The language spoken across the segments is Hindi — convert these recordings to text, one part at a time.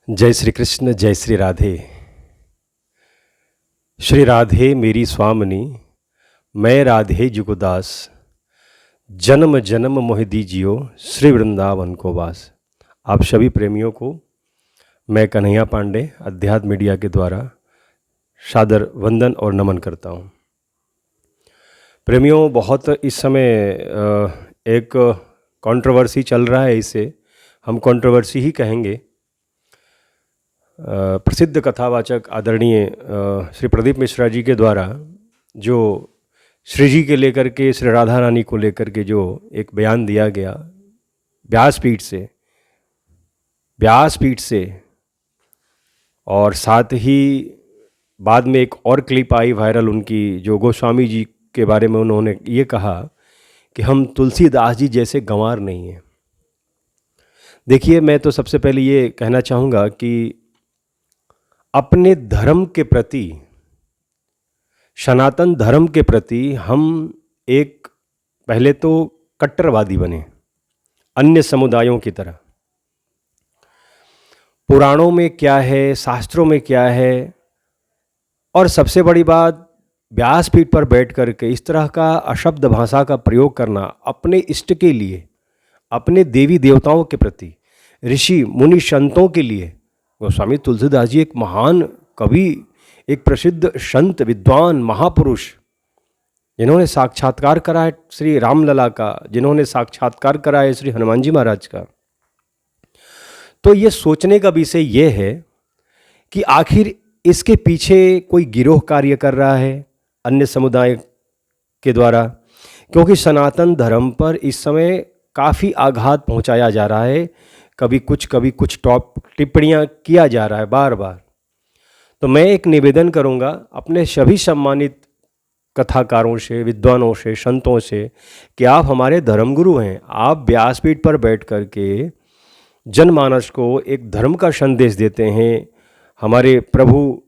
जय श्री कृष्ण, जय श्री राधे। श्री राधे मेरी स्वामिनी, मैं राधे जुगुदास। जन्म जन्म मोहि दीजियो, श्री वृंदावन को वास। आप सभी प्रेमियों को मैं कन्हैया पांडे अध्यात्म मीडिया के द्वारा सादर वंदन और नमन करता हूँ। प्रेमियों, बहुत इस समय एक कंट्रोवर्सी चल रहा है, इसे हम कंट्रोवर्सी ही कहेंगे। प्रसिद्ध कथावाचक आदरणीय श्री प्रदीप मिश्रा जी के द्वारा जो श्री जी के लेकर के, श्री राधा रानी को लेकर के जो एक बयान दिया गया व्यासपीठ से, और साथ ही बाद में एक और क्लिप आई वायरल उनकी, जो गोस्वामी जी के बारे में उन्होंने ये कहा कि हम तुलसीदास जी जैसे गंवार नहीं हैं। देखिए, मैं तो सबसे पहले ये कहना चाहूँगा कि अपने धर्म के प्रति, सनातन धर्म के प्रति हम एक पहले तो कट्टरवादी बने, अन्य समुदायों की तरह। पुराणों में क्या है, शास्त्रों में क्या है, और सबसे बड़ी बात, व्यासपीठ पर बैठ करके इस तरह का अशब्द भाषा का प्रयोग करना अपने इष्ट के लिए, अपने देवी देवताओं के प्रति, ऋषि मुनि संतों के लिए। गोस्वामी तुलसीदास जी एक महान कवि, एक प्रसिद्ध संत, विद्वान, महापुरुष, जिन्होंने साक्षात्कार करा है श्री रामलला का, जिन्होंने साक्षात्कार करा है श्री हनुमान जी महाराज का। तो ये सोचने का विषय ये है कि आखिर इसके पीछे कोई गिरोह कार्य कर रहा है अन्य समुदाय के द्वारा, क्योंकि सनातन धर्म पर इस समय काफ़ी आघात पहुंचाया जा रहा है। कभी कुछ टॉप टिप्पणियां किया जा रहा है बार बार। तो मैं एक निवेदन करूंगा अपने सभी सम्मानित कथाकारों से, विद्वानों से, संतों से, कि आप हमारे धर्मगुरु हैं। आप व्यासपीठ पर बैठ कर के जनमानस को एक धर्म का संदेश देते हैं। हमारे प्रभु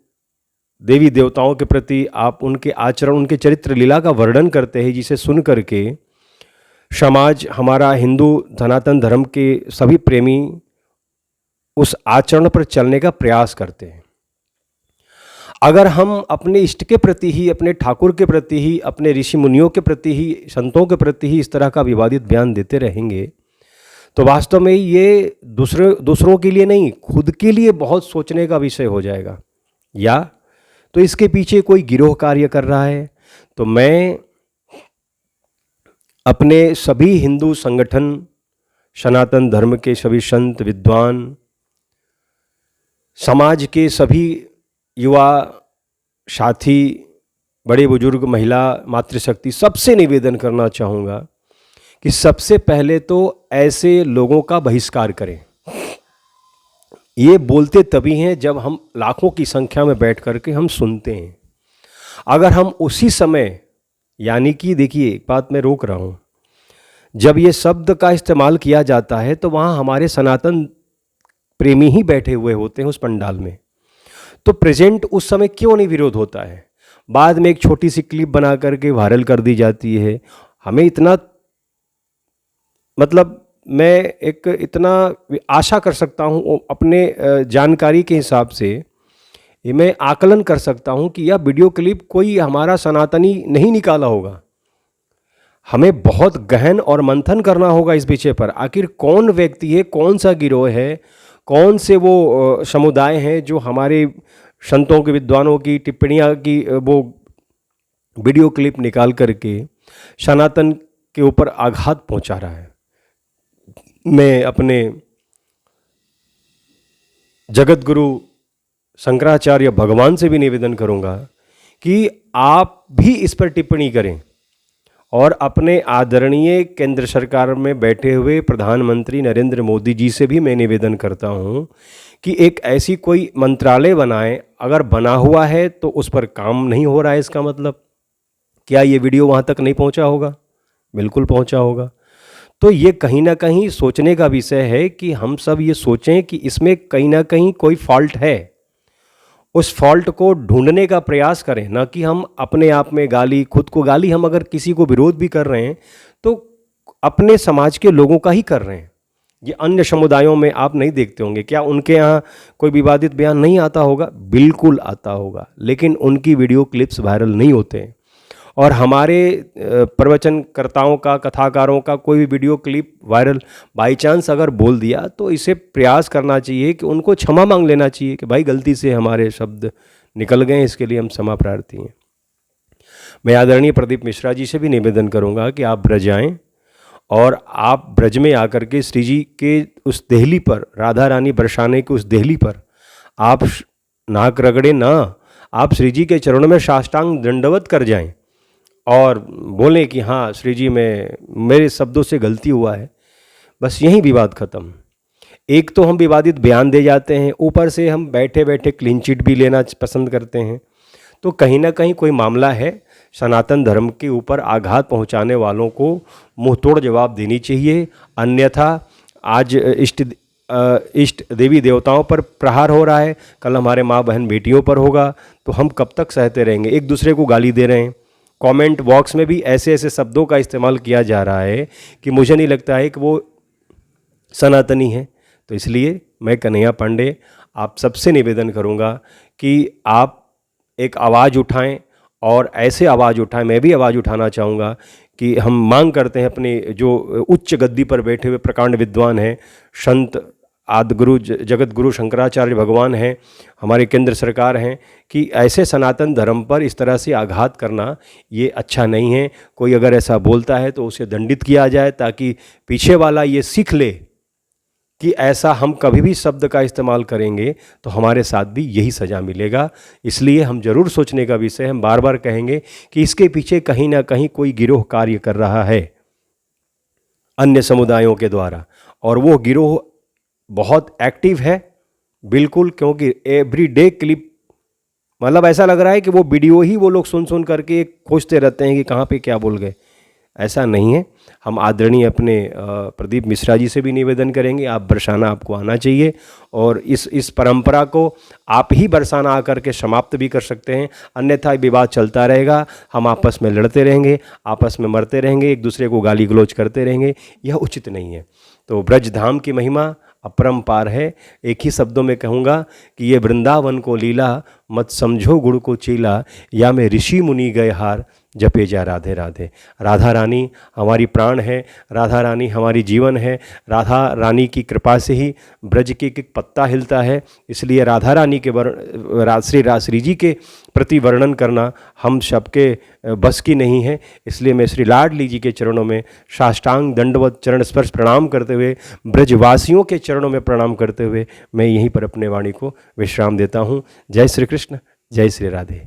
देवी देवताओं के प्रति आप उनके आचरण, उनके चरित्र लीला का वर्णन करते हैं, जिसे सुन करके समाज, हमारा हिंदू सनातन धर्म के सभी प्रेमी उस आचरण पर चलने का प्रयास करते हैं। अगर हम अपने इष्ट के प्रति ही, अपने ठाकुर के प्रति ही, अपने ऋषि मुनियों के प्रति ही, संतों के प्रति ही इस तरह का विवादित बयान देते रहेंगे, तो वास्तव में ये दूसरों के लिए नहीं, खुद के लिए बहुत सोचने का विषय हो जाएगा। या तो इसके पीछे कोई गिरोह कार्य कर रहा है। तो मैं अपने सभी हिंदू संगठन, सनातन धर्म के सभी संत, विद्वान, समाज के सभी युवा साथी, बड़े बुजुर्ग, महिला, मातृशक्ति, सबसे निवेदन करना चाहूँगा कि सबसे पहले तो ऐसे लोगों का बहिष्कार करें। ये बोलते तभी हैं जब हम लाखों की संख्या में बैठ करके हम सुनते हैं। अगर हम उसी समय, यानी कि देखिए, एक बात मैं रोक रहा हूँ, जब ये शब्द का इस्तेमाल किया जाता है तो वहाँ हमारे सनातन प्रेमी ही बैठे हुए होते हैं उस पंडाल में, तो प्रेजेंट उस समय क्यों नहीं विरोध होता है? बाद में एक छोटी सी क्लिप बना करके वायरल कर दी जाती है। हमें इतना, मतलब मैं एक इतना आशा कर सकता हूँ अपने जानकारी के हिसाब से, मैं आकलन कर सकता हूँ कि यह वीडियो क्लिप कोई हमारा सनातनी नहीं निकाला होगा। हमें बहुत गहन और मंथन करना होगा इस विषय पर। आखिर कौन व्यक्ति है, कौन सा गिरोह है, कौन से वो समुदाय हैं जो हमारे संतों के, विद्वानों की टिप्पणियाँ की वो वीडियो क्लिप निकाल करके सनातन के ऊपर आघात पहुंचा रहा है। मैं अपने जगत गुरु शंकराचार्य भगवान से भी निवेदन करूंगा कि आप भी इस पर टिप्पणी करें, और अपने आदरणीय केंद्र सरकार में बैठे हुए प्रधानमंत्री नरेंद्र मोदी जी से भी मैं निवेदन करता हूं कि एक ऐसी कोई मंत्रालय बनाएं। अगर बना हुआ है तो उस पर काम नहीं हो रहा है, इसका मतलब क्या ये वीडियो वहां तक नहीं पहुंचा होगा? बिल्कुल पहुंचा होगा। तो ये कहीं ना कहीं सोचने का विषय है कि हम सब ये सोचें कि इसमें कहीं ना कहीं कोई फॉल्ट है। उस फॉल्ट को ढूंढने का प्रयास करें, ना कि हम अपने आप में गाली, खुद को गाली। हम अगर किसी को विरोध भी कर रहे हैं तो अपने समाज के लोगों का ही कर रहे हैं। ये अन्य समुदायों में आप नहीं देखते होंगे। क्या उनके यहाँ कोई विवादित बयान नहीं आता होगा? बिल्कुल आता होगा, लेकिन उनकी वीडियो क्लिप्स वायरल नहीं होते हैं। और हमारे प्रवचनकर्ताओं का, कथाकारों का कोई भी video clip viral by chance अगर बोल दिया तो इसे प्रयास करना चाहिए कि उनको क्षमा मांग लेना चाहिए कि भाई गलती से हमारे शब्द निकल गए, इसके लिए हम क्षमा प्रार्थी हैं। मैं आदरणीय प्रदीप मिश्रा जी से भी निवेदन करूंगा कि आप ब्रज आएँ और आप ब्रज में आकर के श्री जी के उस देहली पर, राधा रानी बरसाने के उस देहली पर आप नाक रगड़े ना, आप श्री जी के चरणों में साष्टांग दंडवत कर जाएं और बोलें कि हाँ श्री जी में मेरे शब्दों से गलती हुआ है। बस यही विवाद ख़त्म। एक तो हम विवादित बयान दे जाते हैं, ऊपर से हम बैठे बैठे क्लीन चिट भी लेना पसंद करते हैं। तो कहीं ना कहीं कोई मामला है। सनातन धर्म के ऊपर आघात पहुंचाने वालों को मुंहतोड़ जवाब देनी चाहिए, अन्यथा आज इष्ट देवी देवताओं पर प्रहार हो रहा है, कल हमारे माँ बहन बेटियों पर होगा, तो हम कब तक सहते रहेंगे? एक दूसरे को गाली दे रहे हैं, कमेंट बॉक्स में भी ऐसे ऐसे शब्दों का इस्तेमाल किया जा रहा है कि मुझे नहीं लगता है कि वो सनातनी है। तो इसलिए मैं कन्हैया पांडे आप सबसे निवेदन करूंगा कि आप एक आवाज़ उठाएं और ऐसे आवाज़ उठाएं। मैं भी आवाज़ उठाना चाहूँगा कि हम मांग करते हैं अपने जो उच्च गद्दी पर बैठे हुए प्रकांड विद्वान हैं, संत आदिगुरु जगत गुरु शंकराचार्य भगवान हैं, हमारे केंद्र सरकार हैं, कि ऐसे सनातन धर्म पर इस तरह से आघात करना ये अच्छा नहीं है। कोई अगर ऐसा बोलता है तो उसे दंडित किया जाए, ताकि पीछे वाला ये सीख ले कि ऐसा हम कभी भी शब्द का इस्तेमाल करेंगे तो हमारे साथ भी यही सज़ा मिलेगा। इसलिए हम ज़रूर सोचने का विषय, हम बार बार कहेंगे कि इसके पीछे कहीं ना कहीं कोई गिरोह कार्य कर रहा है अन्य समुदायों के द्वारा, और वो गिरोह बहुत एक्टिव है बिल्कुल, क्योंकि एवरी डे क्लिप, मतलब ऐसा लग रहा है कि वो वीडियो ही वो लोग सुन सुन करके खोजते रहते हैं कि कहाँ पे क्या बोल गए। ऐसा नहीं है। हम आदरणीय अपने प्रदीप मिश्रा जी से भी निवेदन करेंगे, आप बरसाना आपको आना चाहिए और इस परंपरा को आप ही बरसाना आकर के समाप्त भी कर सकते हैं, अन्यथा विवाद चलता रहेगा। हम आपस में लड़ते रहेंगे, आपस में मरते रहेंगे, एक दूसरे को गाली गलौज करते रहेंगे, यह उचित नहीं है। तो ब्रज धाम की महिमा अपरंपार है। एक ही शब्दों में कहूँगा कि ये वृंदावन को लीला, मत समझो गुड़ को चीला, या मैं ऋषि मुनि गए हार, जपे जा राधे राधे। राधा रानी हमारी प्राण है, राधा रानी हमारी जीवन है। राधा रानी की कृपा से ही ब्रज के एक पत्ता हिलता है। इसलिए राधा रानी के श्री जी के प्रति वर्णन करना हम सबके बस की नहीं है। इसलिए मैं श्री लाडली जी के चरणों में साष्टांग दंडवत चरण स्पर्श प्रणाम करते हुए, ब्रजवासियों के चरणों में प्रणाम करते हुए मैं यहीं पर अपने वाणी को विश्राम देता हूँ। जय श्री कृष्ण, जय श्री राधे।